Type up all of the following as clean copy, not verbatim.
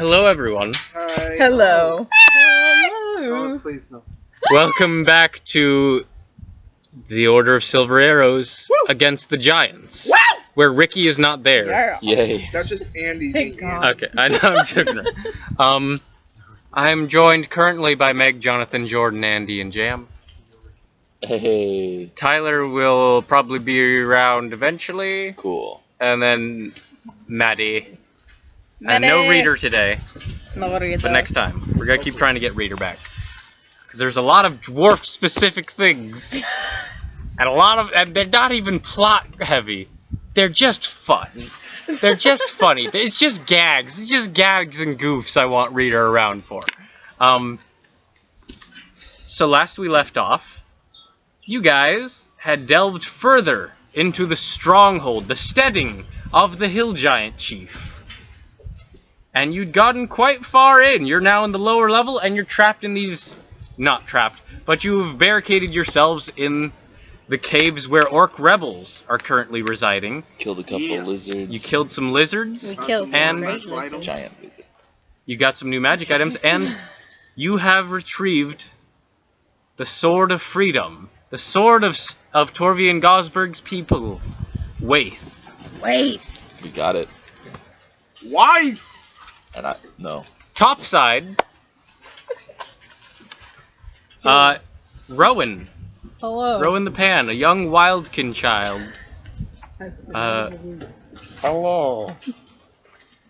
Hello, everyone. Hi. Hello. Oh, please no. Welcome back to the Order of Silver Arrows Woo! against the Giants, Wow! where Ricky is not there. Yeah. Yay. That's just Andy Thank being God. Andy. Okay, I know I'm joking. I'm joined currently by Meg, Jonathan, Jordan, Andy, and Jam. Hey. Tyler will probably be around eventually, Cool. and then Maddie. And no reader today, No reader. but next time. We're gonna keep trying to get reader back. Because there's a lot of dwarf-specific things. And they're not even plot heavy. They're just fun. They're just funny. It's just gags. It's just gags and goofs I want reader around for. So last we left off, you guys had delved further into the stronghold, the steading of the hill giant chief. And you'd gotten quite far in. You're now in the lower level, and you're trapped in these... Not trapped, but you've barricaded yourselves in the caves where orc rebels are currently residing. Killed a couple lizards. You killed some lizards. We killed some and great lizards. Giant lizards. You got some new magic items, and you have retrieved the Sword of Freedom. The Sword of Torvian Gosberg's people. Waith. Wait. We got it. Wife! And no. Topside. Rowan. Hello. Rowan the Pan, a young wildkin child. Hello.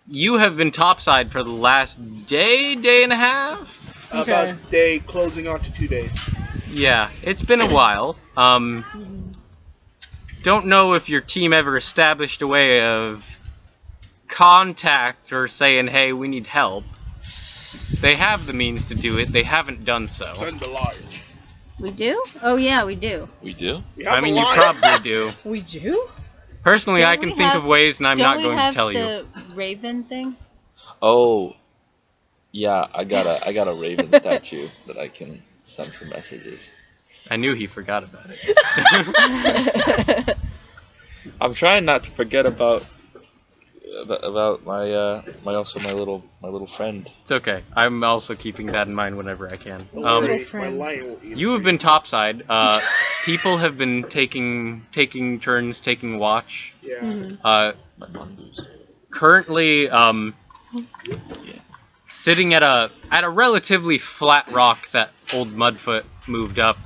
You have been topside for the last day and a half? Okay. About a day closing on to 2 days. Yeah, it's been a while. Don't know if your team ever established a way of contact or saying, hey, we need help. They have the means to do it, they haven't done so. Send the large. We do? Oh yeah, we do. We do? We have I mean, a you lion. probably do. We do? Personally, Don't I can we think have- of ways, and I'm not going to tell you. Don't we have the raven thing? Oh. Yeah, I got a raven statue that I can send for messages. I knew he forgot about it. I'm trying not to forget about my little friend. It's okay. I'm also keeping that in mind whenever I can. Don't worry, my friend. lion will eat You have been topside. People have been taking turns taking watch. Yeah. My mongoose. Currently, sitting at a relatively flat rock that old Mudfoot moved up.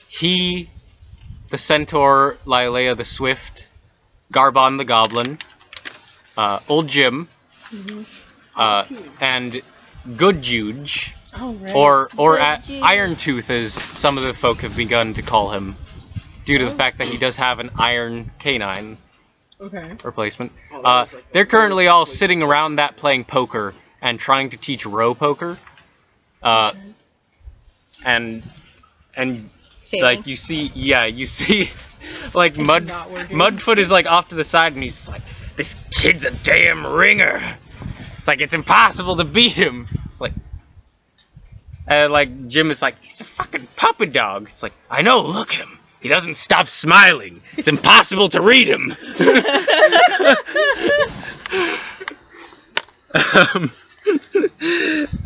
He, the centaur, Lialea the swift, Garbon the goblin, old Jim, and Good Juge, Oh, right. or Good Juge. Iron Tooth, as some of the folk have begun to call him, due to the fact that he does have an iron canine Okay. replacement. Oh, that was like They're the currently worst all place. sitting around that playing poker and trying to teach row poker. And Failing. like you see, like not working. Mudfoot is like off to the side, and he's like, "This kid's a damn ringer." It's like it's impossible to beat him. It's like, and like Jim is like, "He's a fucking puppy dog." It's like, I know. Look at him. He doesn't stop smiling. It's impossible to read him.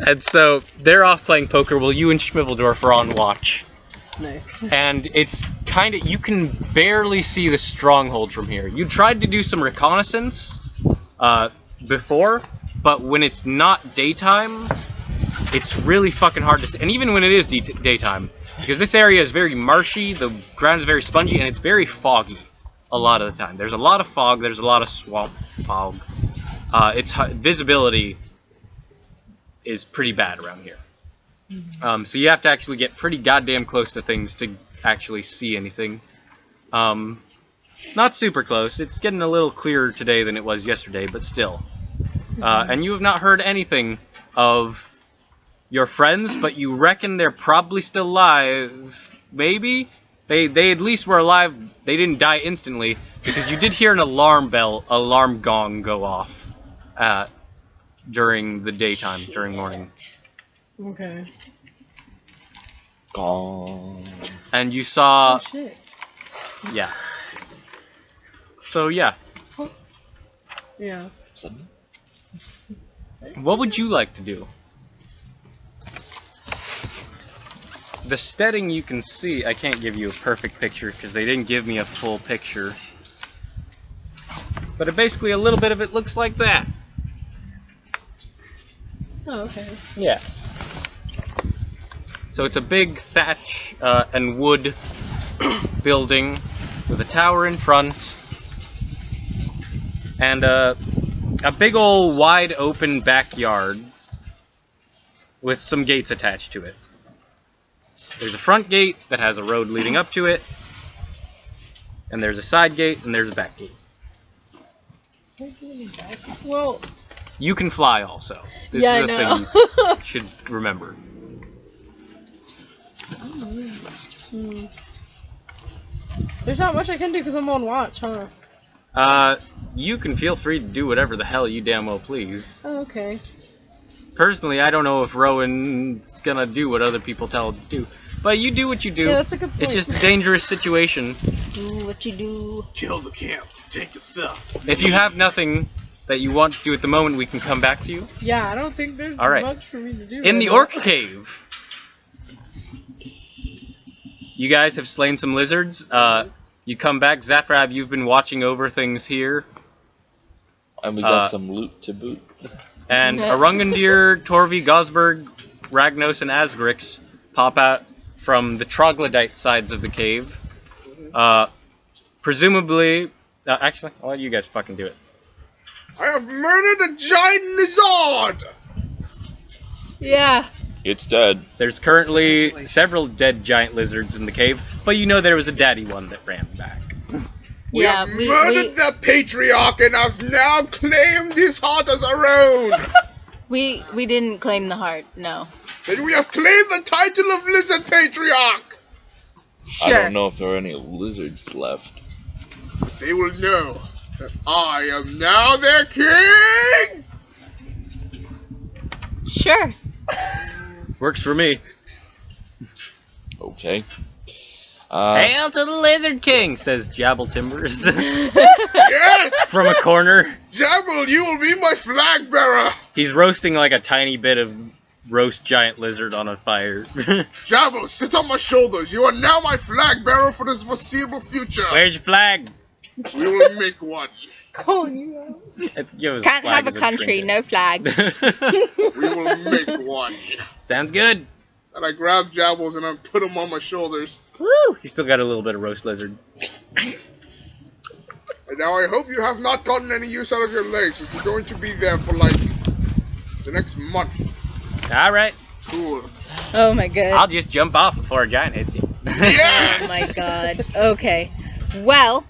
And so they're off playing poker while you and Schmiveldorf are on watch. Nice. And it's kind of, you can barely see the stronghold from here. You tried to do some reconnaissance before, but when it's not daytime, it's really fucking hard to see. And even when it is daytime, because this area is very marshy, the ground is very spongy, and it's very foggy a lot of the time. There's a lot of fog, there's a lot of swamp fog. Visibility is pretty bad around here. So you have to actually get pretty goddamn close to things to actually see anything. Not super close. It's getting a little clearer today than it was yesterday, but still. And you have not heard anything of your friends, but you reckon they're probably still alive. Maybe? They at least were alive. They didn't die instantly, because you did hear an alarm gong go off during the daytime, during morning. Okay. Gone. And you saw, Oh shit. yeah. So yeah, Yeah. Is that me? What would you like to do? The steading you can see, I can't give you a perfect picture because they didn't give me a full picture. But basically a little bit of it looks like that. Oh, okay. Yeah. So it's a big thatch and wood building with a tower in front and a big old wide open backyard with some gates attached to it. There's a front gate that has a road leading up to it, and there's a side gate and there's a back gate. Well, you can fly also. This yeah, is a I know. thing you should remember. There's not much I can do because I'm on watch, huh? You can feel free to do whatever the hell you damn well please. Oh, okay. Personally, I don't know if Rowan's gonna do what other people tell him to do. But you do what you do. Yeah, that's a good point. It's just a dangerous situation. Do what you do. Kill the camp. Take the stuff. If you have nothing that you want to do at the moment, we can come back to you. Yeah, I don't think there's All right. much for me to do. In right the now. Orc Cave, you guys have slain some lizards. You come back. Zafrab, you've been watching over things here. And we got some loot to boot. And Arungandir, Torvi, Gosberg, Ragnos, and Asgrix pop out from the troglodyte sides of the cave. Presumably... actually, I'll let you guys fucking do it. I have murdered a giant lizard! Yeah. It's dead. There's currently several dead giant lizards in the cave, but you know there was a daddy one that ran back. We Yeah, have we- murdered the patriarch and have now claimed his heart as our own! We didn't claim the heart, no. Then we have claimed the title of Lizard Patriarch! Sure. I don't know if there are any lizards left. They will know that I am now their king! Sure. Works for me. Okay. Hail to the Lizard King, says Jabble Timbers Yes! from a corner. Jabal, you will be my flag bearer! He's roasting like a tiny bit of roast giant lizard on a fire. Jabal, sit on my shoulders. You are now my flag bearer for this foreseeable future. Where's your flag? We will make one. Calling you out. Give us Can't flag have a as country, trinket. no flag. We will make one. Sounds good. And I grab Jabals and I put him on my shoulders. Woo! He's still got a little bit of roast lizard. And now I hope you have not gotten any use out of your legs if you're going to be there for like the next month. Alright. Cool. Oh my god. I'll just jump off before a giant hits you. Yes! Oh my god. Okay. Well,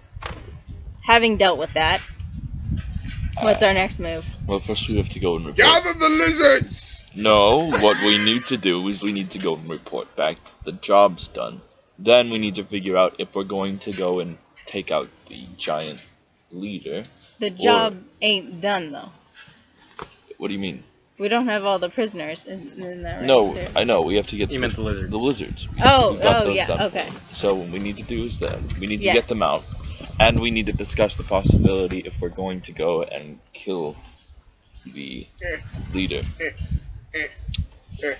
having dealt with that, what's our next move? Well, first we have to go and report. Gather the lizards! No, what we need to do is we need to go and report back. The job's done. Then we need to figure out if we're going to go and take out the giant leader. The job ain't done though. What do you mean? We don't have all the prisoners, isn't that right? No, There- I know. We have to get You meant the lizards. The lizards. Oh, We've got oh those yeah, done for okay. them. So what we need to do is that we need to Yes. get them out, and we need to discuss the possibility if we're going to go and kill the leader.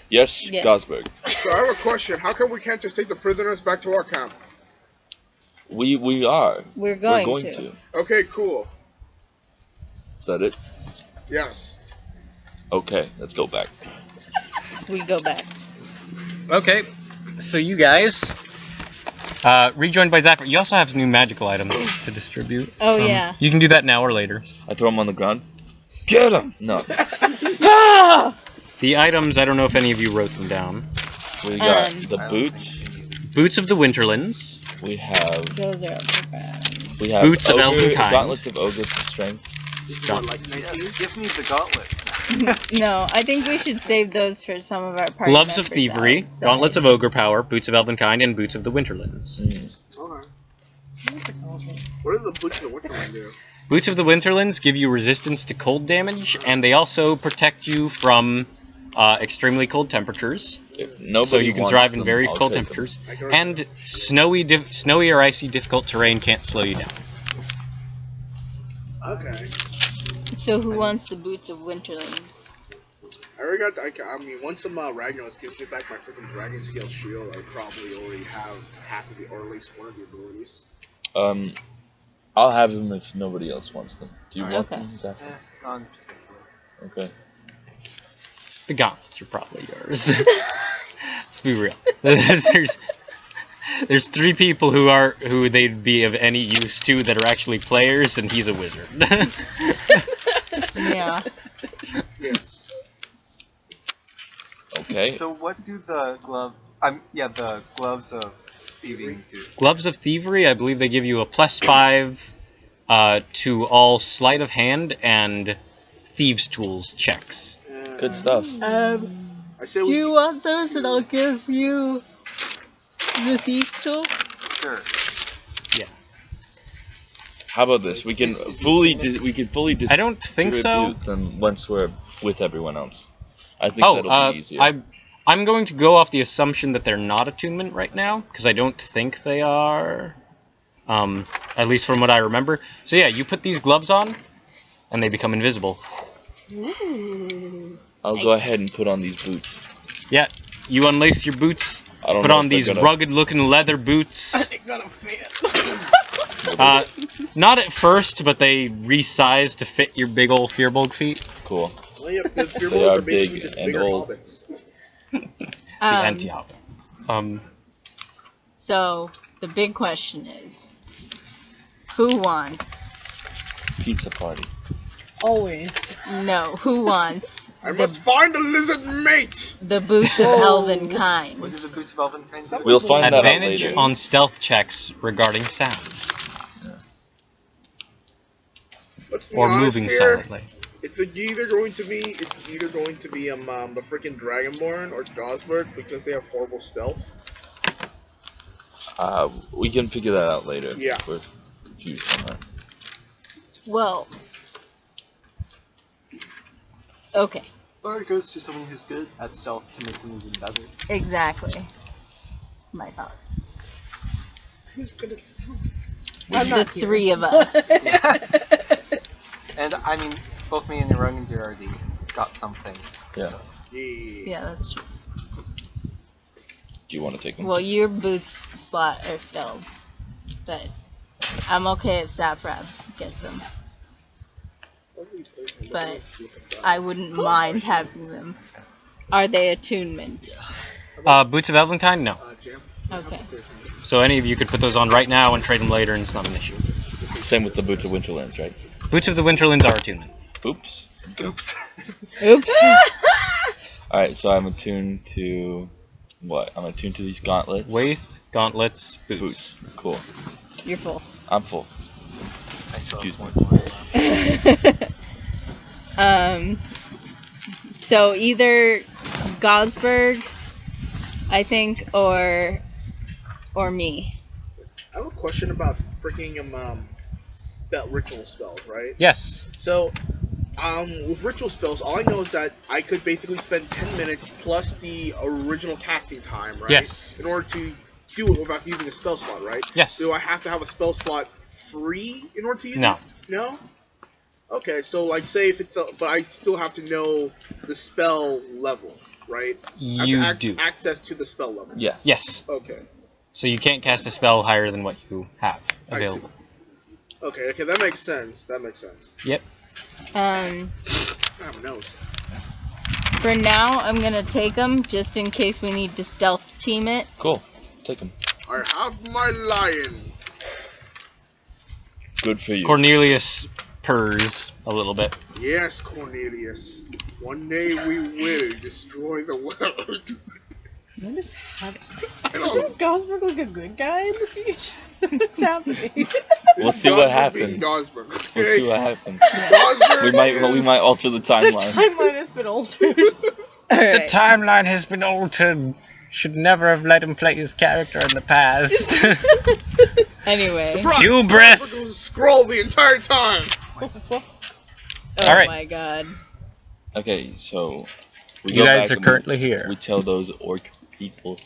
Yes, Yes. Gosberg. So I have a question. How come we can't just take the prisoners back to our camp? We are. We're going, We're going to. to. Okay, cool. Is that it? Yes. Okay, let's go back. We go back. Okay, so you guys, rejoined by Zafra. You also have some new magical items to distribute. Oh yeah. You can do that now or later. I throw him on the ground. Get him! No. The items, I don't know if any of you wrote them down. We got the I don't boots. think we use- Boots of the Winterlands. We have Those are up bad. Boots of elven kind. Gauntlets of ogre for strength. Yes, give me the gauntlets. No, I think we should save those for some of our party Gloves of members Thievery, outside. Gauntlets of Ogre Power, Boots of Elven Kind, and Boots of the Winterlands. Okay. What do the boots of the Winterland do? Boots of the Winterlands give you resistance to cold damage, and they also protect you from extremely cold temperatures. If nobody So you can wants survive in them, very I'll cold take them. temperatures. I can- And snowy or icy difficult terrain can't slow you down. Okay. So who wants the boots of Winterlands? I mean, once some Ragnaros gives me back my freaking Dragon Scale Shield, I probably already have half of the, or at least one of the abilities. I'll have them if nobody else wants them. Do you want Okay. them, Zephyr? On Okay. The gauntlets are probably yours. Let's be real. There's 3 people who they'd be of any use to that are actually players, and he's a wizard. Yeah. Yes. Okay. So what do the the gloves of thieving do? Gloves of Thievery, I believe they give you a +5 to all sleight of hand and thieves' tools checks. Good stuff. I say Do we. you want those, and I'll give you the thieves tool? Sure. How about this? We can Is fully it we can fully I don't think so. distribute them once we're with everyone else. I think that'll be easier. I'm going to go off the assumption that they're not attunement right now, because I don't think they are. At least from what I remember. So yeah, you put these gloves on, and they become invisible. I'll go ahead and put on these boots. Yeah, you unlace your boots, I don't put know on if they're these gonna- rugged-looking leather boots. They're gonna fit. Not at first, but they resize to fit your big old Fearbulk feet. Cool. Well, yeah, because your They rolls are are basically big just and bigger old. hobbits. The anti-hobbits. So the big question is, who wants? Pizza party. Always. No, who wants I must find a lizard mate! the boots of elven kind? What do the boots of elvenkind do? We'll find that out Advantage later. on stealth checks regarding sound Let's be or honest moving here. silently. It's either going to be the freaking Dragonborn or Gosberg because they have horrible stealth. We can figure that out later. Yeah. We're confused on that. Well, okay, Or it goes to someone who's good at stealth to make them even better. exactly. My thoughts. Who's good at stealth? We I'm do. The not here. 3 of us. And I mean, both me and Runginder already got something. Yeah. So. Yeah, that's true. Do you want to take them? Well, your boots slot are filled, but I'm okay if Zaprab gets them. But I wouldn't mind having them. Are they attunement? Boots of Elvenkind? No. Jam. Okay. So any of you could put those on right now and trade them later, and it's not an issue. Same with the boots of Winterlands, right? Boots of the Winterlands are attunement. Oops. Oops. Oops. Alright, so I'm attuned to... What? I'm attuned to these gauntlets. Waith, gauntlets, boots. Boots. Cool. You're full. I'm full. I still Excuse have one more. So either Gosberg, I think, or me. I have a question about freaking ritual spells, right? Yes. So, with ritual spells, all I know is that I could basically spend 10 minutes plus the original casting time, right? Yes. In order to do it without using a spell slot, right? Yes. Do I have to have a spell slot free in order to use No. it? No? Okay, so like say if it's but I still have to know the spell level, right? I You have to do. access to the spell level. Yeah. Yes. Okay. So you can't cast a spell higher than what you have I see. available. Okay, that makes sense. That makes sense. Yep. I have a nose. For now, I'm gonna take them just in case we need to stealth team it. Cool. Take them. I have my lion. Good for you. Cornelius purrs a little bit. Yes, Cornelius. One day we will destroy the world. What is happening? I don't Isn't Gosberg like a good guy in the future? What's happening? We'll see what Gosberg being happens. Gosberg, okay? We'll see what happens. Gosberg We might alter the The timeline. timeline has been altered. Alright. timeline has been altered. Should never have let him play his character in the past. Anyway. Surprise! Hubris! Gosberg was scroll the entire time. Oh Alright. my god. Okay, so we You go guys back are and currently here. We tell those orc people.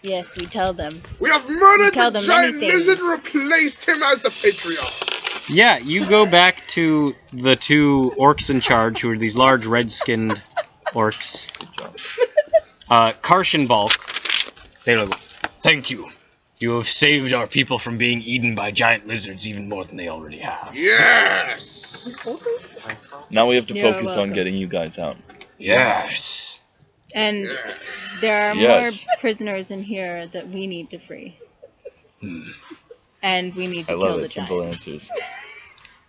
Yes, we tell them. We have murdered Tell the them many giant things. lizard, replaced him as the patriarch. Yeah, you go back to the 2 orcs in charge, who are these large red-skinned orcs. Good job. Karshenbalk. They look. Thank you. You have saved our people from being eaten by giant lizards even more than they already have. Yes! Now we have to You're focus on welcome. getting you guys out. Yes. And Yes. there are Yes. more prisoners in here that we need to free. And we need to I kill love the it. Simple giants. answers.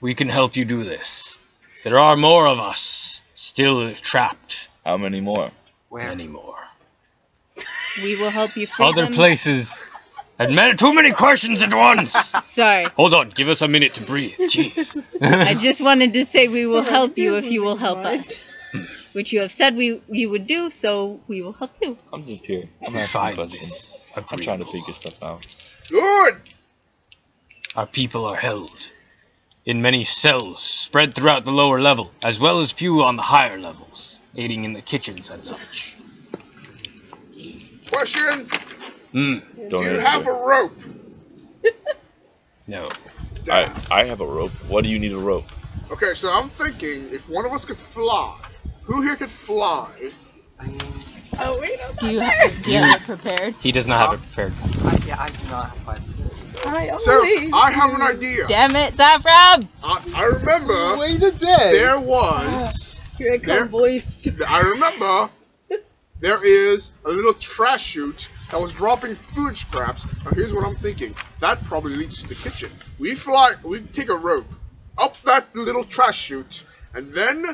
We can help you do this. There are more of us still trapped. How many more? Where? Many more. We will help you free Other them. places. And too many questions at once. Sorry. Hold on. Give us a minute to breathe. Jeez. I just wanted to say we will help you if you will help Mike. us. Which you have said you would do, so we will help you. I'm just here. I'm We asking find questions. this I'm trying to agreeable. figure stuff out. Good! Our people are held in many cells spread throughout the lower level, as well as few on the higher levels, aiding in the kitchens and such. Question, Hmm. Don't do you answer. have a rope? No. I have a rope. What do you need a rope? Okay, so I'm thinking if one of us could fly, who here could fly? I mean, Oh wait, I'm Do you have it prepared? He does not have it prepared. I do not have 5 minutes. So I have an idea. Damn it, Zafram! I remember Wait a day. there was. Here I There- come, boys. I remember there is a little trash chute that was dropping food scraps. Now here's what I'm thinking. That probably leads to the kitchen. We take a rope up that little trash chute, and then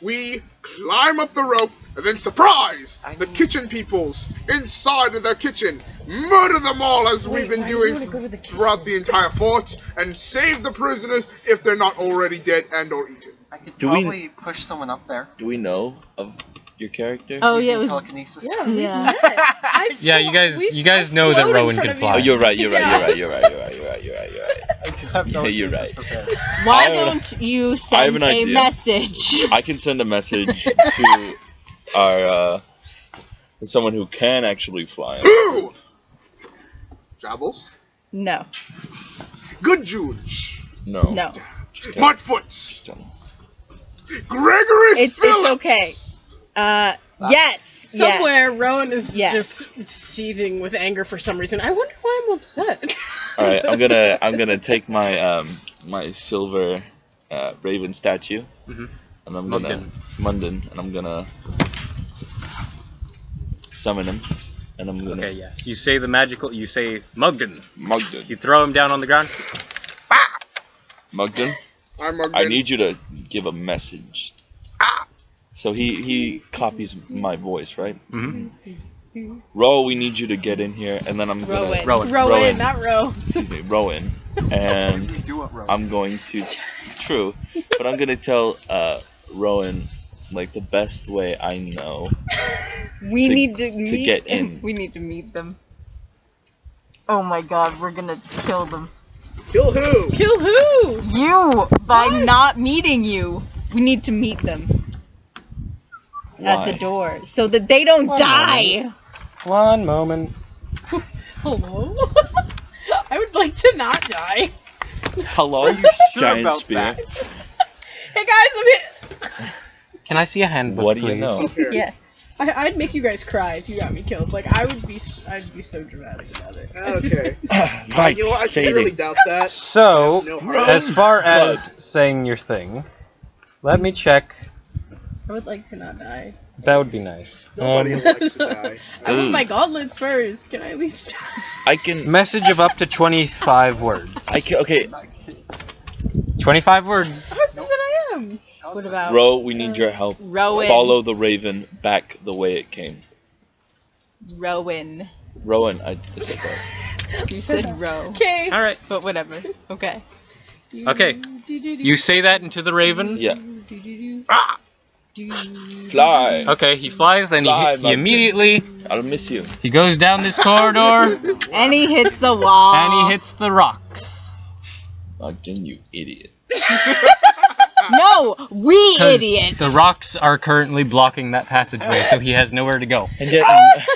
we climb up the rope, and then surprise! The kitchen peoples inside of their kitchen. Murder them all as we've been why do you doing wanna go to the kitchen? throughout the entire fort, and save the prisoners if they're not already dead and or eaten. I could Do we- probably push someone up there. Do we know of your character? Oh, using yeah, it was. telekinesis. Yeah, we Yeah. met. I've Yeah, told- you guys I've know that flown in Rowan front can of fly. Oh, you. you're right. You're right. Yeah. You're right. You're right. You're right. You're right. You're right. You're right. I do have Yeah, telekinesis you're right. prepared. Why I have don't you I have send an a idea. message? I can send a message to our someone who can actually fly. Who? Jabbles? No. Good Juge. No. No. Just kidding. Mudfoot. Just kidding. Gregory It's Phillips. okay. Yes. Somewhere, yes. Rowan is Yes. just seething with anger for some reason. I wonder why I'm upset. All right, I'm gonna take my my silver raven statue, Mhm. and I'm gonna Munden, and I'm gonna summon him, and I'm gonna Okay, yes. You say the magical. You say Mugden. Mugden. You throw him down on the ground. Mugden, I'm a I need you to give a message. So he copies my voice, right? Mm-hmm. Ro, we need you to get in here, and then I'm gonna Rowan. Rowan, not Ro. excuse me, Rowan, and You do it, Rowan. I'm going to true, but I'm gonna tell Rowan like the best way I know. We to- need to meet get in. We need to meet them. Oh my god, we're gonna kill them. Kill who? Kill who? You! By not meeting you. We need to meet them. At Why? the door. So that they don't One die! One moment. Hello? I would like to not die. Hello, Are you sure giant about spear. that? Hey guys, I'm here. Can I see a handbook, What do you please? know? Here. Yes. I'd make you guys cry if you got me killed. Like I'd be so dramatic about it. Okay. Right, You know what? I fading. really doubt that. So, No heart. as far as Blood. saying your thing, let me check. I would like to not die. That would be nice. Nobody likes to die. I want Ugh. my gauntlets first. Can I at least die? I can. Message of up to 25 words. I can. Okay, 25 words. 100% I am. What about Ro, we need your help. Rowan? Follow the raven back the way it came. Rowan. Rowan, I said that. You said Ro. Okay. All right. But whatever. Okay. Okay. You say that into the raven. Yeah. Fly. Okay, he flies and Fly, he Mugden. immediately I'll miss you. he goes down this corridor And he hits the wall. and he hits the rocks. Again, you idiot. No! We 'Cause idiots! The rocks are currently blocking that passageway, so he has nowhere to go. And yet,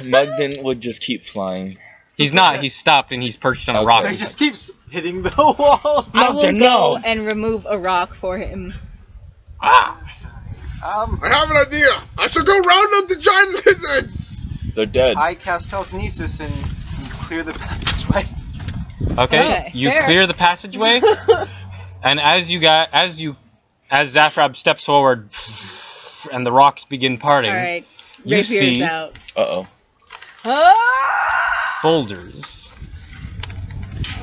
Mugden would just keep flying. He's not. He's stopped and he's perched on a rock. It just keeps hitting the wall. I will Mugden, go no. and remove a rock for him. I have an idea. I shall go round up the giant lizards. They're dead. I cast telekinesis and clear the passageway. Okay, you fair. clear the passageway, and as Zafrab steps forward, and the rocks begin parting, Alright. you Rapier's see out. Uh-oh. boulders.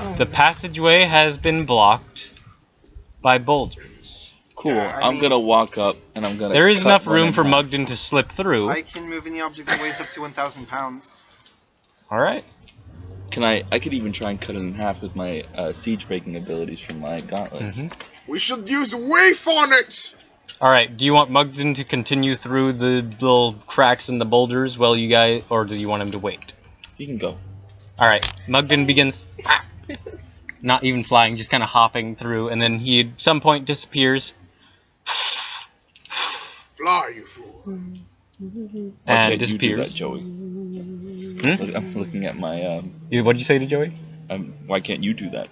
Oh, The passageway has been blocked by boulders. Cool. Yeah, I I'm mean- gonna walk up and I'm gonna. There is cut enough one room in for half. Mugden to slip through. I can move any object that weighs up to 1,000 pounds. Alright. I could even try and cut it in half with my siege breaking abilities from my gauntlets. Mhm. We should use Waif on it. Alright, do you want Mugden to continue through the little cracks in the boulders while you guys, or do you want him to wait? You can go. Alright, Mugden begins, not even flying, just kind of hopping through, and then he at some point disappears, Fly, you fool. Why and can't you do that, disappears. Joey? Hmm? I'm looking at my. What'd you say to Joey? Why can't you do that?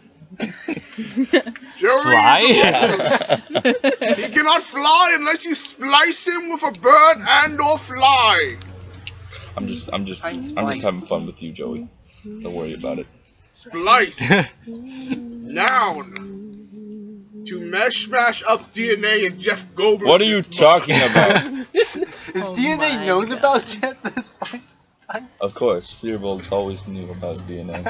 Joey Fly? is a moose. He cannot fly unless you splice him with a bird and or fly. I'm just Fine having splice. fun with you, Joey. Don't worry about it. Splice. Noun. To mash up DNA and Jeff Goldblum. What are you talking about? Is Oh DNA my known God. about yet this point in time? Of course, Fearbolt always knew about DNA.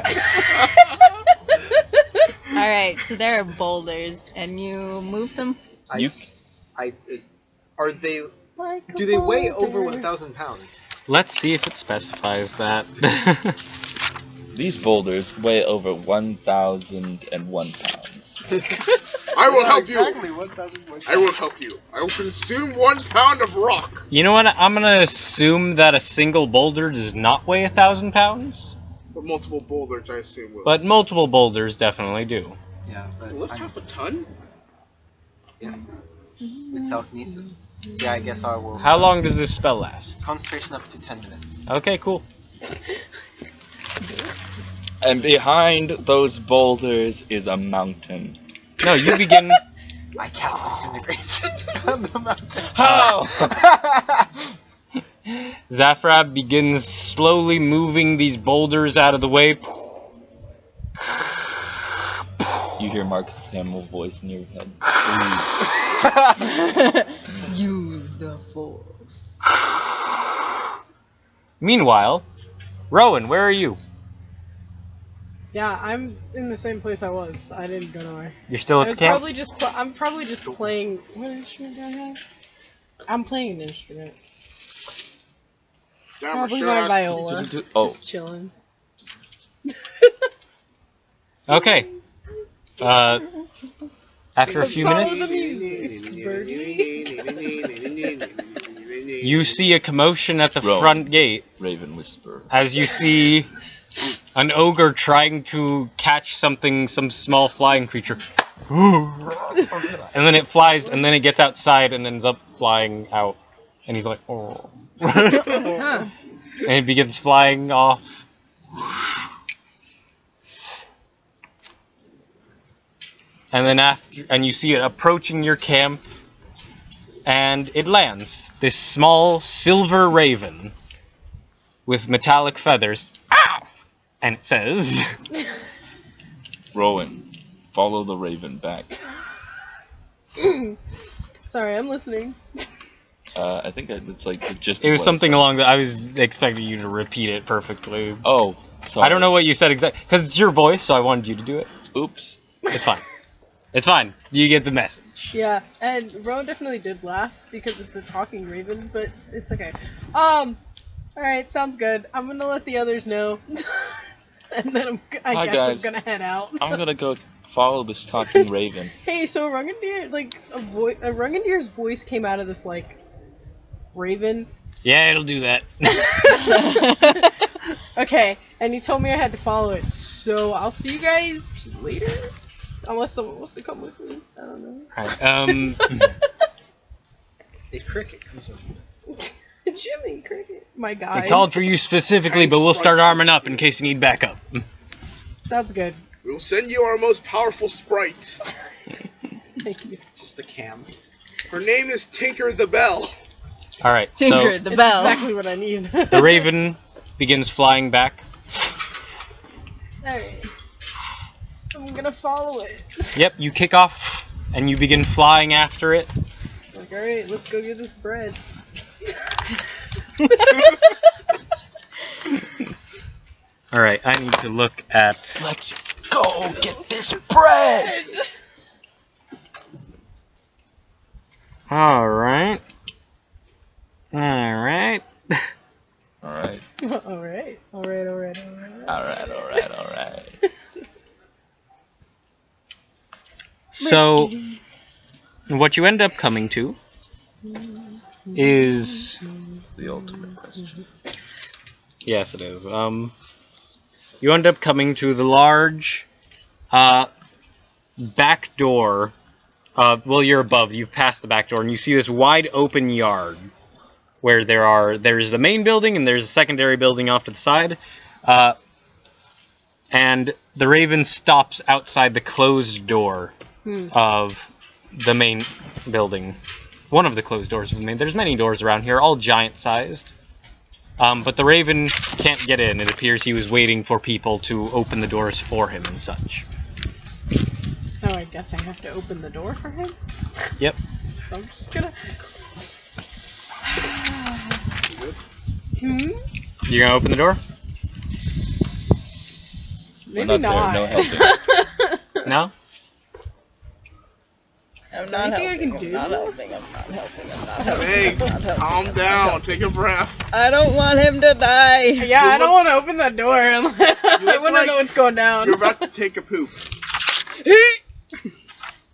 Alright, so there are boulders, and you move them? Are they? Like a Do they weigh over boulder. 1,000 pounds? Let's see if it specifies that. These boulders weigh over 1,001 pounds. I will help exactly you. 1,000. I will help you. I will consume 1 pound of rock. You know what? I'm gonna assume that a single boulder does not weigh 1,000 pounds, But multiple boulders, I assume, will. but multiple boulders definitely do. Yeah, but Lift I'm, half a ton? with telekinesis. So yeah, I guess I will. How long does this spell last? Concentration up to 10 minutes. Okay, cool. And behind those boulders is a mountain. No, you begin. I cast disintegrate on the mountain. How? Zafrab begins slowly moving these boulders out of the way. You hear Marcus Hamill's voice in your head. Use the force. Meanwhile, Rowan, where are you? Yeah, I'm in the same place I was. I didn't go nowhere. You're still I at the was camp? probably just. I'm probably just playing. What instrument do I have? I'm playing an instrument. Damn, Probably sure my has- viola. Oh, Just chilling. Okay. After a few Follow minutes, the music, Birdie. you see a commotion at the Rowan. front gate Raven Whisper. as you see an ogre trying to catch something, some small flying creature. And then it flies, and then it gets outside and ends up flying out. And he's like, oh. Huh. And it begins flying off. And then and you see it approaching your camp, and it lands. This small silver raven with metallic feathers. Ow! And it says, Rowan, follow the raven back. Sorry, I'm listening. I think it's like just. it was something along that I was expecting you to repeat it perfectly. Oh, sorry. I don't know what you said exactly, because it's your voice, so I wanted you to do it. Oops. It's fine. It's fine. You get the message. Yeah, and Rowan definitely did laugh because it's the talking raven, but it's okay. Alright, sounds good. I'm gonna let the others know. And then I Hi, guess guys. I'm gonna head out. I'm gonna go follow this talking raven. Hey, so Rungandir, like, a Rungandir's voice came out of this, like, raven. Yeah, it'll do that. Okay, and he told me I had to follow it, so I'll see you guys later? Unless someone wants to come with me. I don't know. Alright, A cricket comes over. Jimmy Cricket, my guy. I called for you specifically, but we'll start arming up in case you need backup. Sounds good. We'll send you our most powerful sprite. Thank you. Just a cam. Her name is Tinker the Bell. All right. Tinker So the bell. Exactly what I need. the raven begins flying back. Alright. I'm gonna follow it. Yep. You kick off and you begin flying after it. Like, alright, let's go get this bread. All right. I need to look at. Let's go get this bread. All right. All right. Alright. Alright. Alright. So, what you end up coming to is The ultimate question. yes, it is. You end up coming to the large back door. Well, you're above. You've passed the back door, and you see this wide open yard where there's the main building and there's a secondary building off to the side. And the raven stops outside the closed door of the main building. One of the closed doors of the main. There's many doors around here, all giant-sized. But the raven can't get in. It appears he was waiting for people to open the doors for him and such. So I guess I have to open the door for him? Yep. So I'm just gonna... You're gonna open the door? Maybe We're not there, no helping. No? I'm not not helping, helping. I'm I'm not not helping. I'm not helping. I'm not helping. Hey, I'm not helping. calm down. Take a breath. I don't want him to die. Yeah, I don't want to open that door. I want to like know what's going down. You're about to take a poop.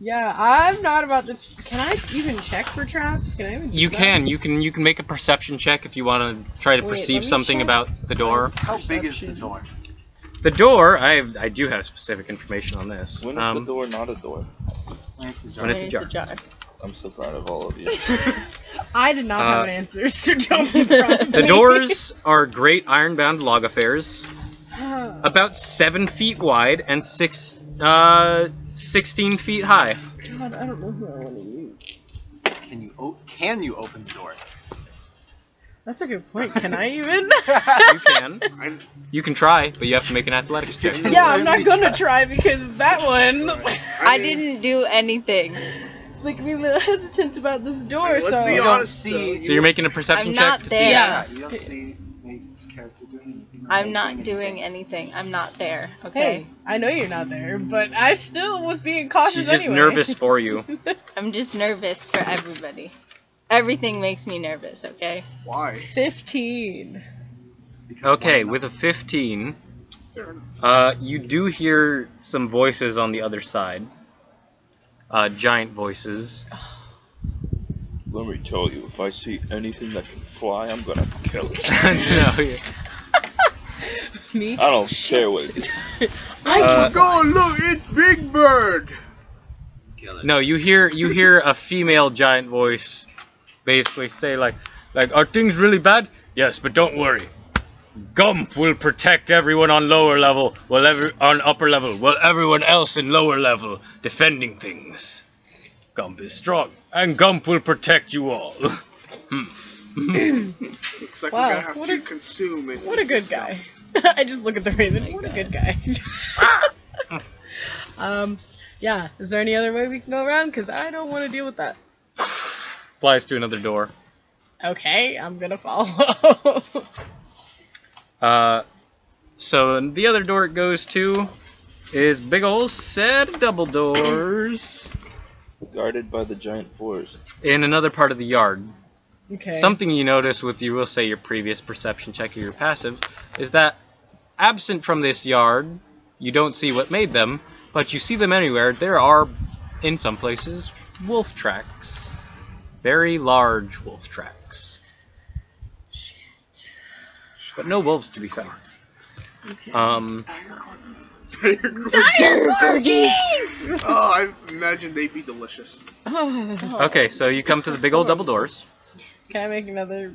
Yeah, I'm not about to... Can I even check for traps? Can I even do You that? can. You can make a perception check if you want to try to Wait, perceive let me something check. about the door. How big is the Perception. door? The door, I do have specific information on this. When is the door not a door? When it's a jar. When it's a jar. I'm so proud of all of you. I did not have an answer, so don't be proud of The me. doors are great iron-bound log affairs, about 7 feet wide and 16 feet high. God, I don't know who I want to use. Can you open the door? That's a good point. Can I even? You can. You can try, but you have to make an athletics check. Yeah, I'm not gonna try because that one. I didn't do anything. It's making me a little hesitant about this door. Let's so be honest. see. So you're making a perception I'm check not to there. see. Yeah. You don't see Nate's character doing anything. I'm not doing anything. I'm not there. Okay. Hey, I know you're not there, but I still was being cautious She's just anyway. nervous for you. I'm just nervous for everybody. Everything makes me nervous. Okay. Why? 15. Okay, with a 15, you do hear some voices on the other side. Giant voices. Let me tell you, if I see anything that can fly, I'm gonna kill it. No, yeah. Me? I don't care what it is. Go look, it's Big Bird. Kill it. No, you hear a female giant voice basically say like, are things really bad? Yes, but don't worry. Gump will protect everyone on lower level, on upper level, while everyone else in lower level defending things. Gump is strong, and Gump will protect you all. Looks like Wow, we're gonna have what to a- consume it. What a good guy. I just look at the raven. What a good guy. Yeah. Is there any other way we can go around? Because I don't want to deal with that. Flies to another door. Okay, I'm gonna follow. So the other door it goes to is big ol' set of double doors Guarded by the giant forest. in another part of the yard. Okay. Something you notice with, you will say, your previous perception check or your passive, is that absent from this yard, you don't see what made them, but you see them anywhere. There are, in some places, wolf tracks. Very large wolf tracks. But no wolves to be found. Okay. Oh, I imagine they'd be delicious. Okay, so you come to the big old double doors. Can I make another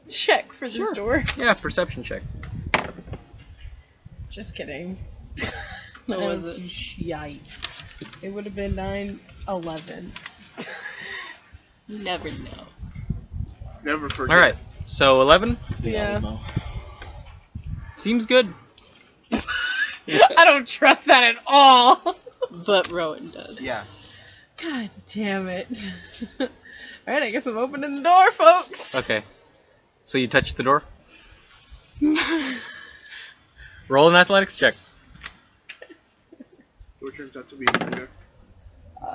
check for this door? Yeah, perception check. Just kidding. What was Shite. It would have been 9, 11. You never know. Never forget. Alright, so 11? Yeah. Seems good. I don't trust that at all. But Rowan does. Yeah. God damn it. Alright, I guess I'm opening the door, folks. Okay. So you touch the door? Roll an athletics check. What turns out to be a winner.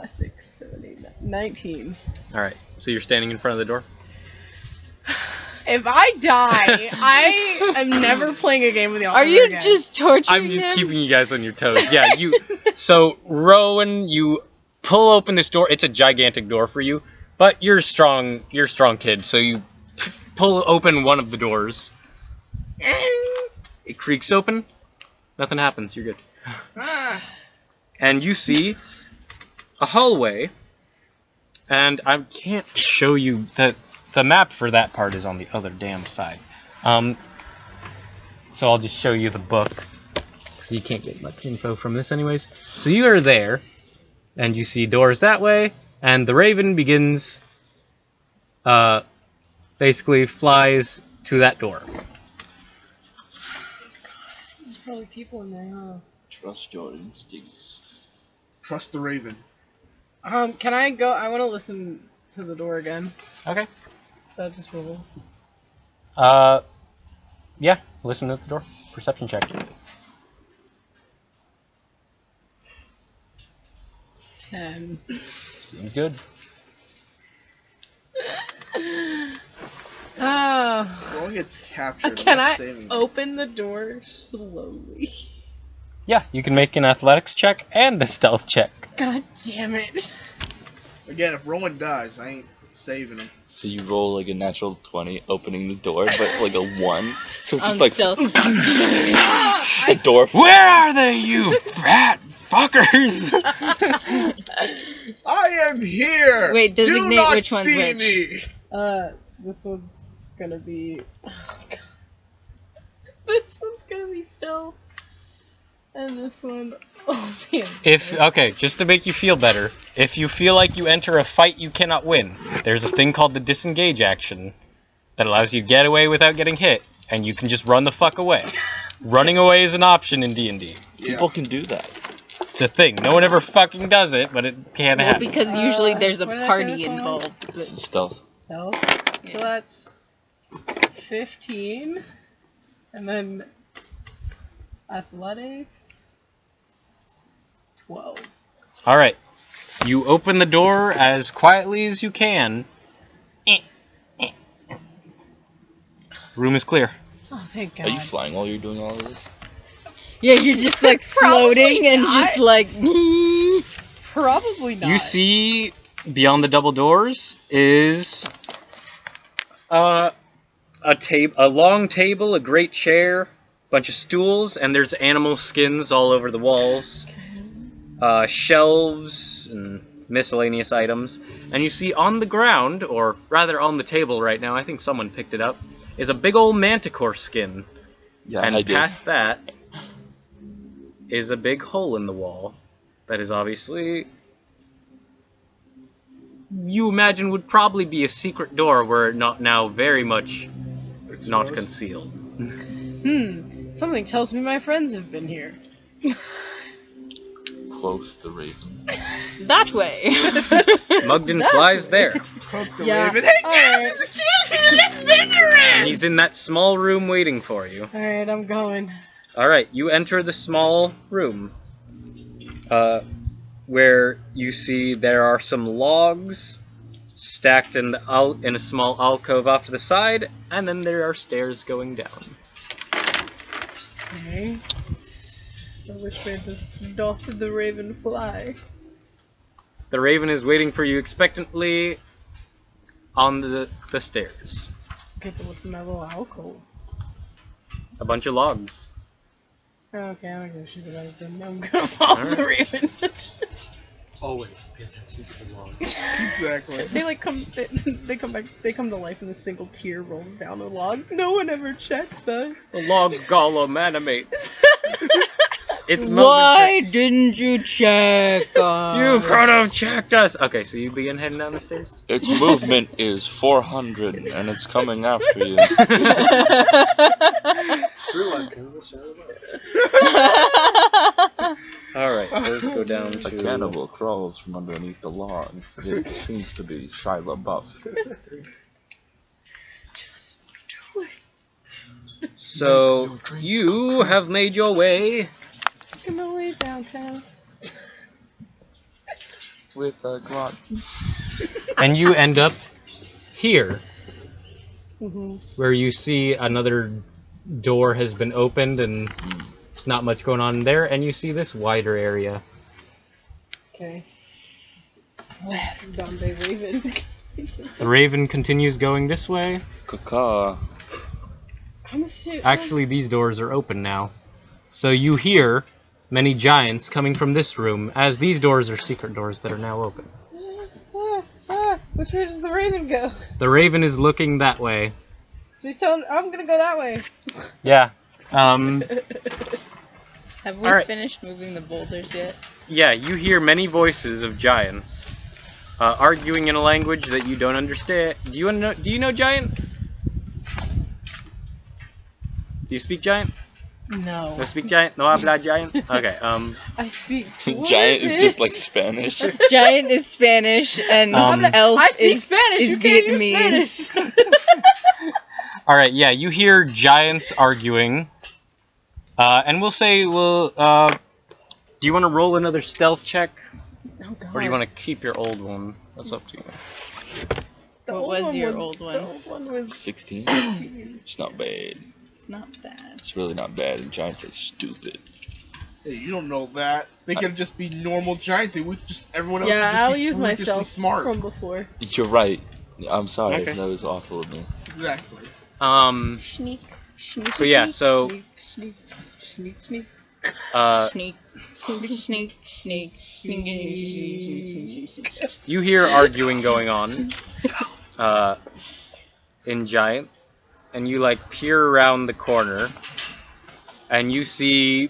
6, 7, 8, 9, 19. Alright, so you're standing in front of the door? If I die, I am never playing a game with y'all. Are ever you again. just torturing I'm just him? keeping you guys on your toes. Yeah, you. So, Rowan, you pull open this door. It's a gigantic door for you, but you're strong. You're a strong kid, so you pull open one of the doors. It creaks open. Nothing happens. You're good. Ah, And you see a hallway. And I can't show you that the map for that part is on the other damn side. So I'll just show you the book. So you can't get much info from this anyways. So you are there, and you see doors that way, and the raven begins, basically flies to that door. There's probably people in there, huh? Trust your instincts. trust the raven. Can I go? I want to listen to the door again. Okay. So just roll. Yeah, listen at the door. Perception check. 10. Seems good. Oh. Rowan gets captured. Can not I saving. open the door slowly? Yeah, you can make an athletics check and a stealth check. God damn it. Again, if Rowan dies, I ain't saving him. So you roll like a natural 20 opening the door, but like a 1. So it's just I'm like still. the door. Where are they, you rat fuckers? I am here! Wait, Do designate not which one's see which. me! This one's gonna be. Oh, God. This one's gonna be stealth. And this one. Oh, man. Okay, just to make you feel better, if you feel like you enter a fight you cannot win, there's a thing called the disengage action that allows you to get away without getting hit, and you can just run the fuck away. Running away is an option in D&D. People can do that. It's a thing. No one ever fucking does it, but it can Well, happen. because usually there's a what did I say party this one was? involved. It's stealth. Stealth. So that's 15. And then athletics. 12. Alright. You open the door as quietly as you can. Room is clear. Oh, thank God. Are you flying while you're doing all of this? Yeah, you're just like floating and not. just like. Probably not. You see beyond the double doors is a long table, a great chair, bunch of stools, and there's animal skins all over the walls. Shelves and miscellaneous items. And you see on the ground, or rather on the table right now, I think someone picked it up, is a big old manticore skin. Yeah, And I did. past that is a big hole in the wall that is obviously, you imagine, would probably be a secret door were it not now very much not concealed. Something tells me my friends have been here. Close the raven. That way. Mugden flies there. Hook the Yeah. raven. Hey, Alright. there's a kid here! Let's bring her in! And he's in that small room waiting for you. Alright, I'm going. Alright, you enter the small room. Where you see there are some logs stacked in a small alcove off to the side, and then there are stairs going down. Okay. I wish we had just doffed the raven fly. The raven is waiting for you expectantly on the stairs. Okay, but what's in that little alcove? A bunch of logs. Okay, I'm gonna shoot it out then. I'm gonna follow the raven. Always pay attention to the logs. Exactly. They like they come back, they come to life and a single tear rolls down the log. No one ever checks us. The log golem animates. It's Why momentary. didn't you check us? You could have checked us. Okay, so you begin heading down the stairs. Its movement is 400, and it's coming after you. Screw like Cannibal Shia LaBeouf. All right, let's go down A to. cannibal crawls from underneath the logs. It seems to be Shia LaBeouf. Just do it. So you have made your way. Gonna leave downtown. With a Glock. And you end up here, Mm-hmm. where you see another door has been opened and there's not much going on there, and you see this wider area. Okay. Bombay Raven. The raven continues going this way. Caca. I'm assuming. Actually, these doors are open now. So you hear many giants coming from this room, as these doors are secret doors that are now open. Which way does the Raven go? The raven is looking that way. So he's telling. I'm gonna go that way. Yeah. Have we Alright. finished moving the boulders yet? Yeah, you hear many voices of giants arguing in a language that you don't understand. Do you know giant? Do you speak giant? No. No speak giant? No habla giant? Okay, I speak. Giant is just like dwarvish. Spanish. Giant is Spanish and elf I speak is, Spanish. is You can't use Vietnamese. Spanish. alright, yeah, you hear giants arguing. And we'll say, do you want to roll another stealth check? Oh, God. Or do you want to keep your old one? That's up to you. The What old was one your was- old one? The old one was 16? 16. It's not bad. It's not bad. It's really not bad, and giants are stupid. Hey, you don't know that. They could just be normal giants. They would just everyone else would Yeah, just I'll be use freakishly myself smart. from before. You're right. I'm sorry. Okay. That was awful of me. Exactly. Sneak. Sneak. So yeah, so- Sneak. Sneak. Sneak. Sneak, sneak, sneak, sneak, sneak. You hear arguing going on in giant, and you like peer around the corner, and you see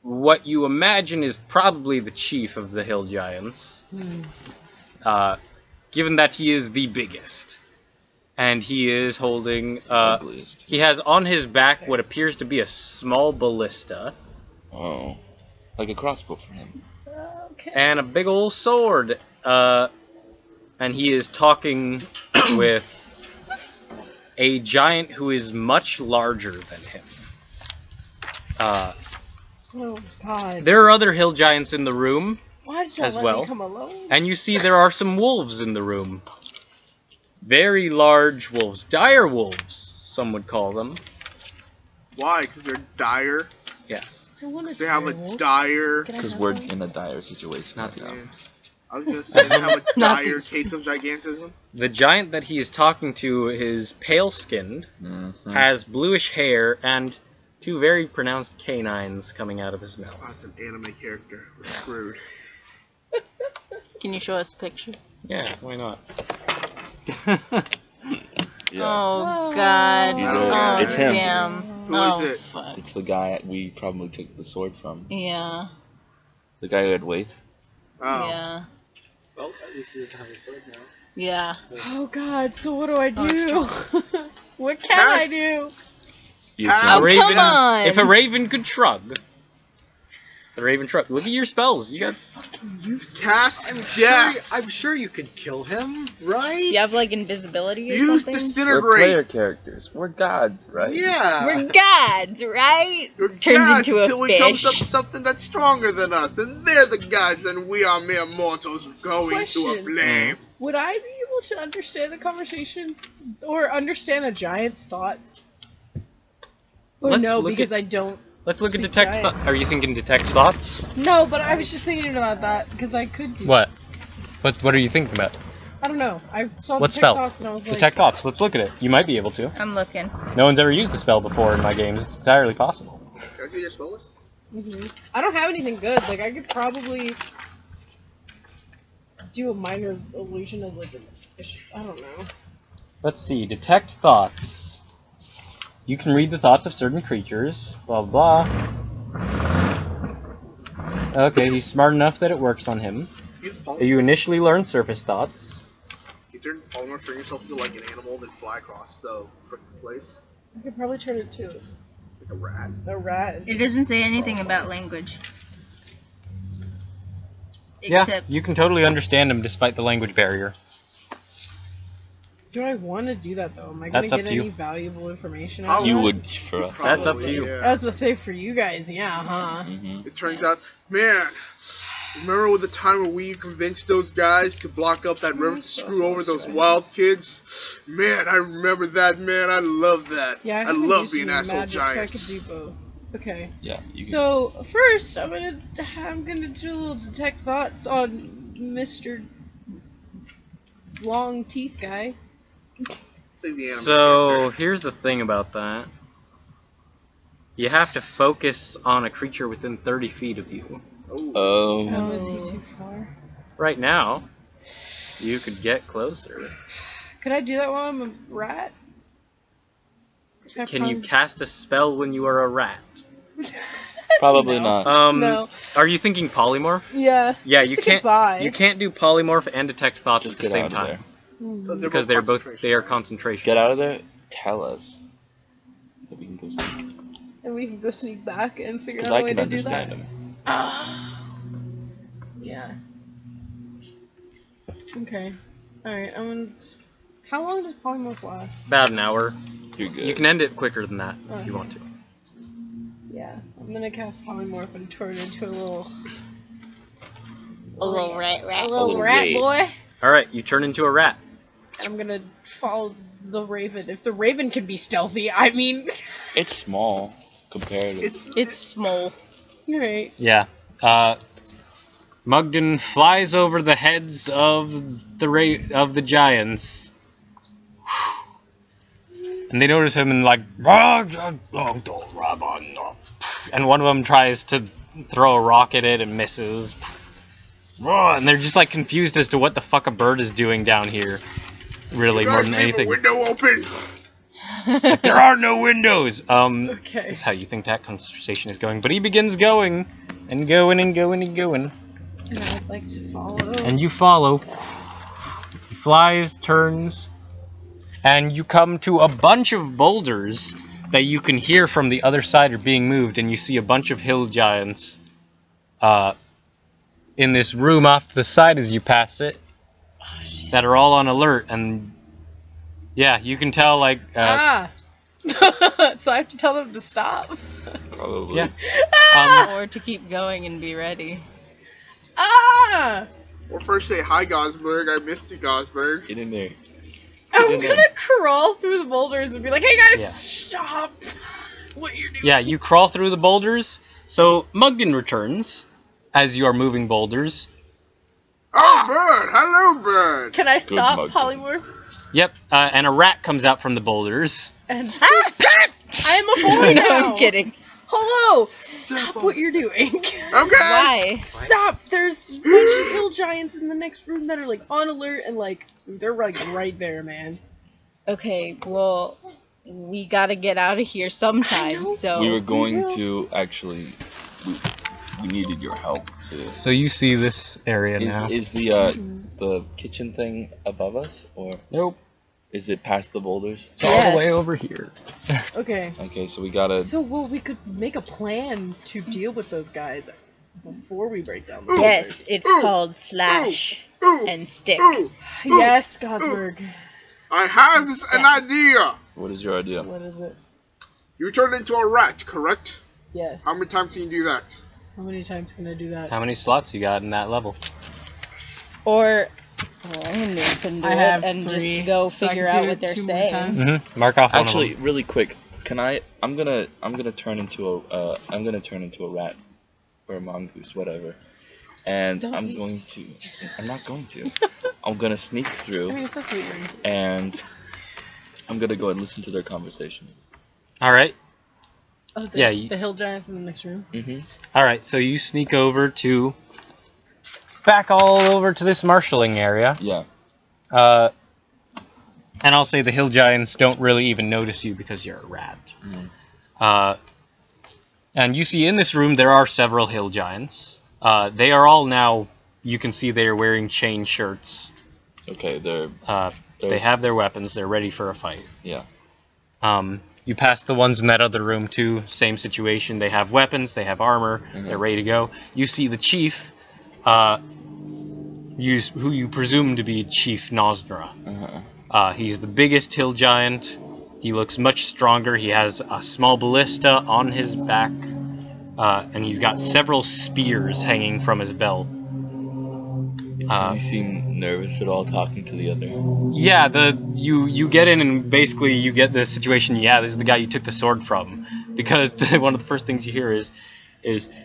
what you imagine is probably the chief of the hill giants, given that he is the biggest, and he is holding Ugliest. he has on his back what appears to be a small ballista Oh. Like a crossbow for him. Okay. and a big old sword, and he is talking with a giant who is much larger than him. Oh God. There are other hill giants in the room, Why did you as let well. me come alone? and you see there are some wolves in the room. Very large wolves. Dire wolves, some would call them. Why? Because they're dire. Yes. I want They have a dire. Can I Because have we're one? in a dire situation Not right now. I was gonna say they have a Not dire these. case of gigantism. The giant that he is talking to is pale-skinned, Mm-hmm. has bluish hair, and two very pronounced canines coming out of his mouth. That's an anime character. We're screwed. Can you show us a picture? Yeah, why not? Yeah. Oh God. He's Oh okay. It's him. damn. Who oh, is it? Fuck. It's the guy we probably took the sword from. Yeah. The guy who had weight. Oh. Yeah. Well, at least he doesn't have a sword now. Yeah. Oh God. So what do I Oh, it's do? What can I Cast- do? You How- Oh, Raven, come on. If a raven could shrug. The raven shrug. Look at your spells. You got. Cast death. I'm sure you could kill him, right? Do you have like invisibility or Use something? We're disintegrate. player characters. We're gods, right? Yeah. We're gods, right? We're Turns gods into a until we comes up fish. with something that's stronger than us. Then they're the gods, and we are mere mortals going to a Question. flame. Would I be able to understand the conversation or understand a giant's thoughts? Or Let's no, look because at- I don't. Let's look at Speak detect. giant. Are you thinking detect thoughts? No, but I was just thinking about that because I could do. What? What are you thinking about? I don't know. I saw What detect spell? thoughts and I was like, Detect thoughts. Let's look at it. You might be able to. I'm looking. No one's ever used the spell before in my games. It's entirely possible. Can I see your spell list? Mhm. I don't have anything good. Like I could probably do a minor illusion as like I don't know. Let's see. Detect thoughts. You can read the thoughts of certain creatures. Blah blah. Okay, he's smart enough that it works on him. He's polymorph. You initially learn surface thoughts. You turn yourself into like an animal, then fly across the freaking place I could probably turn it to like a rat. a rat. It doesn't say anything about language. Yeah, Except you can totally understand him despite the language barrier. Do I want to do that though? Am I That's gonna up get to you. any valuable information out of You that? would for us. That's up to you. Yeah. I was gonna say for you guys, yeah, huh? Hmm. It turns out, man, remember the time when we convinced those guys to block up that river to screw over those straight. wild kids? Man, I remember that, man. I love that. Yeah, I haven't love used being any asshole magic, giants. So I could do both. Okay. Yeah. You can, So first, I'm gonna do a little detect thoughts on Mr. Long Teeth guy. Say the anime So character. here's the thing about that. You have to focus on a creature within 30 feet of you. Oh. Oh, is he too far? Right now, you could get closer. Could I do that while I'm a rat? Can you cast a spell when you are a rat? probably No. not. No. Are you thinking polymorph? Yeah. Yeah, just you to get can't. by. You can't do polymorph and detect thoughts Just at the get same out of time there. Mm. because they're both concentration. Get out of there. Tell us. That we can go sneak. And we can go sneak back and figure Because out I a way can to do that. understand him. Yeah. Okay. Alright, I'm gonna. How long does polymorph last? About an hour. You're good. You can end it quicker than that if you want to. Yeah. I'm gonna cast polymorph and turn into a little rat. a little little rat rat. boy. All right, you turn into a rat. I'm gonna follow the raven. If the raven can be stealthy, I mean. It's small compared to. It's small. Alright. Yeah. Mugden flies over the heads of the giants, and they notice him and like, and one of them tries to throw a rock at it and misses, and they're just like confused as to what the fuck a bird is doing down here. Really, You more guys than leave anything. a window open. There are no windows. Okay. That's how you think that conversation is going. But he begins going and going and going and going. And I'd like to follow. And you follow. He flies, turns, and you come to a bunch of boulders that you can hear from the other side are being moved, and you see a bunch of hill giants in this room off to the side as you pass it that are all on alert, and yeah, you can tell like So I have to tell them to stop. Probably. yeah. Or to keep going and be ready. Or first say, hi, Gosberg. I missed you, Gosberg. Get in there. I'm in there. gonna crawl through the boulders and be like, hey guys, Yeah. stop what you're doing. Yeah, you crawl through the boulders. So Mugden returns as you are moving boulders. Oh, bird. Hello, bird. Can I stop mug. polymorph? Yep, and a rat comes out from the boulders. And I'm a boy No, now. I'm kidding. Hello, stop what you're doing. Okay. Why? Stop! There's a bunch of hill giants in the next room that are like on alert and like they're like right there, man. Okay, well, we gotta get out of here I sometime, know. so. We were going will. to actually. We needed your help. So you see this area now. Is the kitchen thing above us, or Nope, is it past the boulders? it's all Yes. the way over here. Okay. Okay, so we gotta. So well, we could make a plan to deal with those guys before we break down the Ooh. Yes, it's Ooh. called Slash Ooh. and Stick. Ooh. Yes, Gosberg. I have an idea. What is your idea? What is it? You turned into a rat, correct? Yes. How many times can you do that? How many times can I do that? How many slots you got in that level? Or. Oh, I'm gonna make them do I it have and 3, just go so I figure can out do what it they're 2 more saying. times. Mm-hmm. Mark off one Actually, of them. really quick, can I? I'm gonna turn into a rat or a mongoose, whatever. And Don't I'm eat. going to. I'm not going to. I'm gonna sneak I through mean, if that's what you're into. and I'm gonna go and listen to their conversation. All right. Oh, the, Yeah, you- the hill giants in the next room. Mm-hmm. All right. So you sneak over to back all over to this marshalling area. Yeah. And I'll say the hill giants don't really even notice you because you're a rat. Mhm. And you see in this room there are several hill giants. They are all now. You can see they are wearing chain shirts. Okay, they're They have their weapons. They're ready for a fight. yeah. You pass the ones in that other room too. Same situation. They have weapons. They have armor. They're ready to go. You see the chief, who you presume to be Chief Nosdra. He's the biggest hill giant. He looks much stronger. He has a small ballista on his back, and he's got several spears hanging from his belt. Does he seem nervous at all talking to the other? Yeah, you get in and basically you get the situation. Yeah, this is the guy you took the sword from, because one of the first things you hear is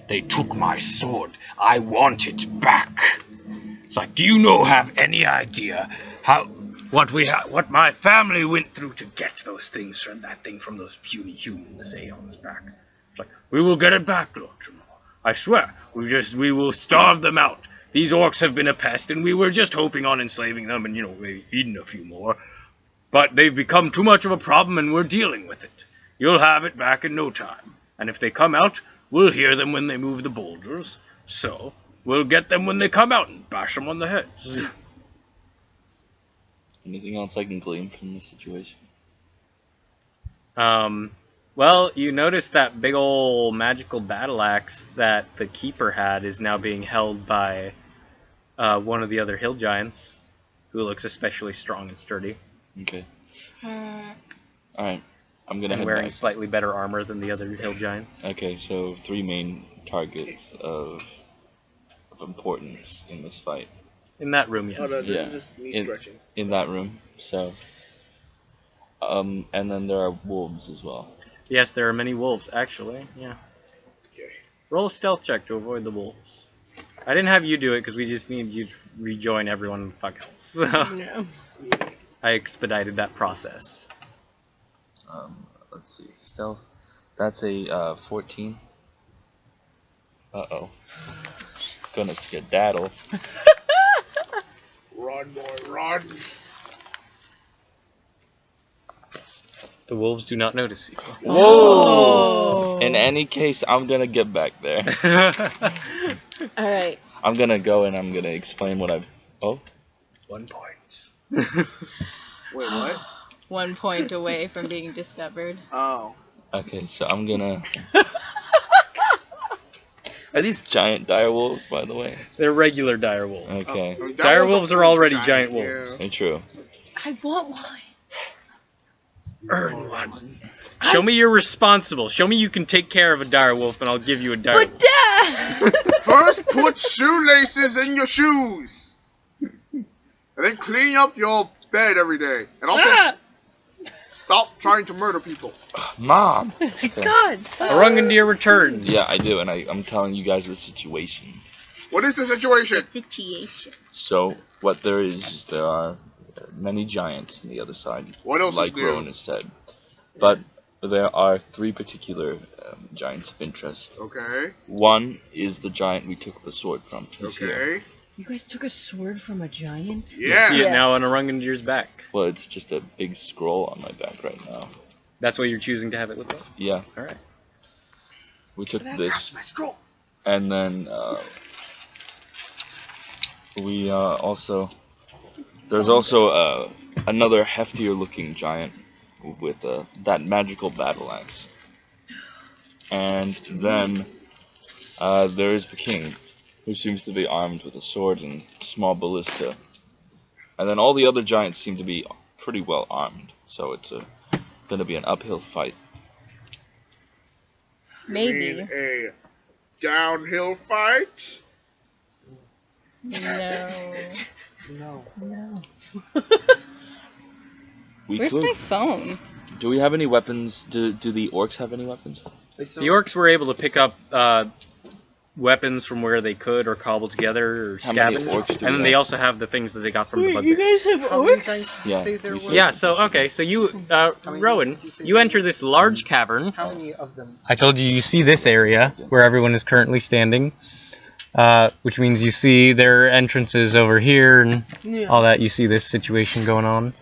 they took my sword. I want it back. It's like, do you have any idea what my family went through to get those things from those puny humans Aeons back? It's like, we will get it back, Lord Jamal. I swear, we will starve them out. These orcs have been a pest, and we were just hoping on enslaving them and, maybe eating a few more. But they've become too much of a problem, and we're dealing with it. You'll have it back in no time. And if they come out, we'll hear them when they move the boulders. So, we'll get them when they come out and bash them on the heads. Anything else I can glean from this situation? Well, you notice that big ol' magical battle axe that the keeper had is now being held by one of the other hill giants, who looks especially strong and sturdy. Okay. Alright, I'm gonna head wearing back. slightly better armor than the other hill giants. Okay, so 3 main targets of importance in this fight. In that room, yes. Oh, no, this Yeah. is just me stretching. In that room, so... and then there are wolves as well. Yes, there are many wolves, actually, yeah. Okay. Roll a stealth check to avoid the wolves. I didn't have you do it because we just need you to rejoin everyone fuck else. So Yeah. I expedited that process. Let's see, stealth. That's a 14. Uh-oh. Gonna skedaddle. Run, boy, run. The wolves do not notice you. Oh. In any case, I'm gonna get back there. All right. I'm gonna go and I'm gonna explain what I've... Oh? 1 point. Wait, what? 1 point away from being discovered. Oh. Okay, so I'm gonna... Are these giant direwolves, by the way? They're regular dire wolves. Okay. Oh, Dire wolves are already giant wolves. Very true. I want one. Earn one. Show me you're responsible. Show me you can take care of a dire wolf, and I'll give you a dire wolf. But Dad! First, put shoelaces in your shoes. And then clean up your bed every day. And also, stop trying to murder people. Mom! God. Arungandir returns. Yeah, I do, and I'm telling you guys the situation. What is the situation? Situation. So, what there is there are many giants on the other side, What else like is new? Rowan has said. But there are 3 particular giants of interest. Okay. One is the giant we took the sword from. He's here. Okay. You guys took a sword from a giant? You Yeah. see it Yes. now on Arungandir's back. Well, it's just a big scroll on my back right now. That's why you're choosing to have it look like? Yeah. Alright. We took That's this, my scroll. and then we also... There's also another heftier looking giant with that magical battle axe. And then there's the king, who seems to be armed with a sword and small ballista. And then all the other giants seem to be pretty well armed, so it's going to be an uphill fight. Maybe. You mean a downhill fight? No. No. No. We Where's could. my phone? Do we have any weapons? Do the orcs have any weapons? Like, so, The orcs were able to pick up weapons from where they could, or cobble together, or How many scavenge. orcs do And we then they have? also have the things that they got from the bugbears. have how many giants did you Yeah, say there you were? said- Yeah, so, okay, so you, many Rowan, did you say you there enter were? this large cavern. How many of them? I told you see this area where everyone is currently standing, which means you see their entrances over here and Yeah. all that. You see this situation going on.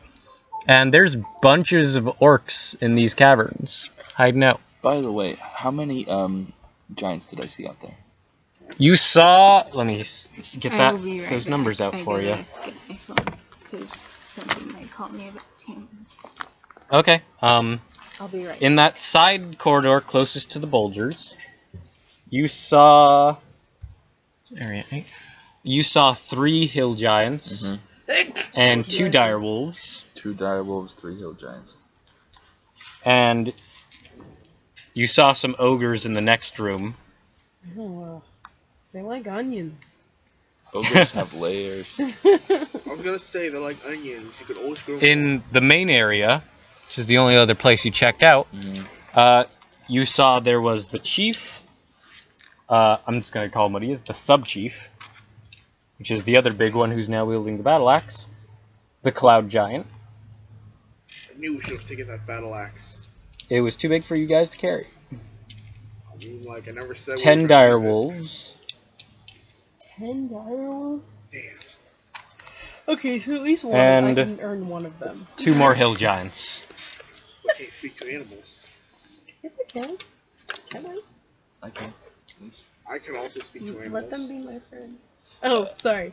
And there's bunches of orcs in these caverns hiding out. By the way, how many giants did I see out there? You saw. Let me get I will that be right those back. numbers out I for you. gotta get my phone, because something might call me about 10. Okay. I'll be right. In that side corridor closest to the boulders, you saw. Area 8. You saw 3 hill giants and 2 dire wolves, 2 dire wolves, 3 hill giants. and you saw some ogres in the next room. Oh, they like onions. Ogres have layers. I was gonna say they're like onions. You could always grow. In the main area, which is the only other place you checked out, you saw there was the chief. I'm just going to call him what he is, the sub-chief, which is the other big one who's now wielding the battle axe, the cloud giant. I knew we should have taken that battle axe. It was too big for you guys to carry. I mean, like I never said. 10 dire wolves. 10 direwolves? Damn. Okay, so at least one. And I can earn one of them. 2 more hill giants. I can't speak to animals. Yes, I can. Can I? Okay. I can also speak to animals. Let them be my friend. Oh, sorry.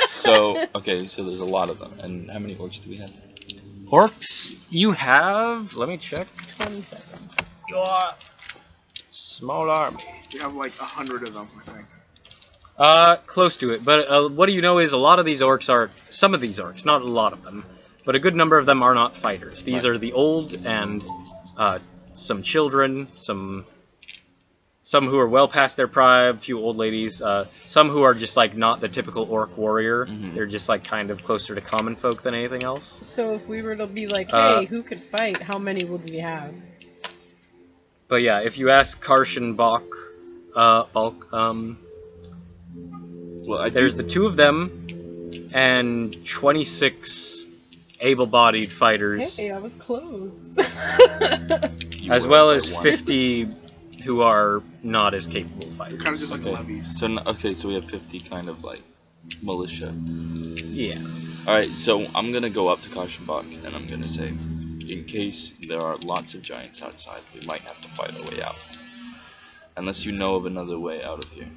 So, okay, so there's a lot of them. And how many orcs do we have? Orcs, you have. Let me check 20 seconds. your small army. We have like 100 of them, I think. Close to it. But what do you know is a lot of these orcs are. Some of these orcs, not a lot of them, but a good number of them are not fighters. These are the old and some children, some who are well past their prime, a few old ladies, some who are just like not the typical orc warrior. They're just like kind of closer to common folk than anything else. So if we were to be like, hey, who could fight? How many would we have? But yeah, if you ask Karshan Balk, Well, there's the 2 of them and 26 able-bodied fighters, Hey, I was close. as well as 50 who are not as capable fighters. Kind of just like Okay. levies. So okay, so we have 50 kind of like militia. Yeah. All right, so I'm gonna go up to Kashenbach and I'm gonna say, in case there are lots of giants outside, we might have to fight our way out. Unless you know of another way out of here.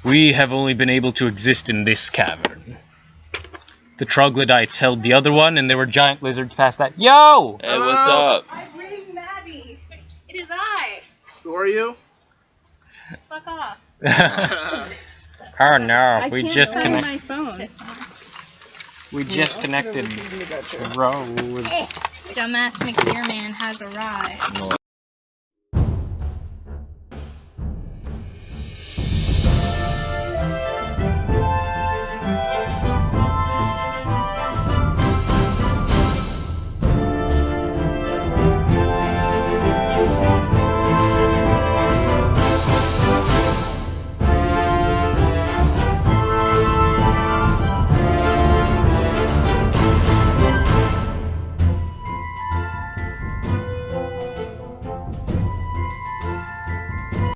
We have only been able to exist in this cavern. The troglodytes held the other one, and there were giant lizards past that. Yo! Hey, what's up? I'm Green Maddie. It is I. Who are you? Fuck off. Oh no, we can't just find connected. my phone. We just connected. Rose. Dumbass McDearman has arrived.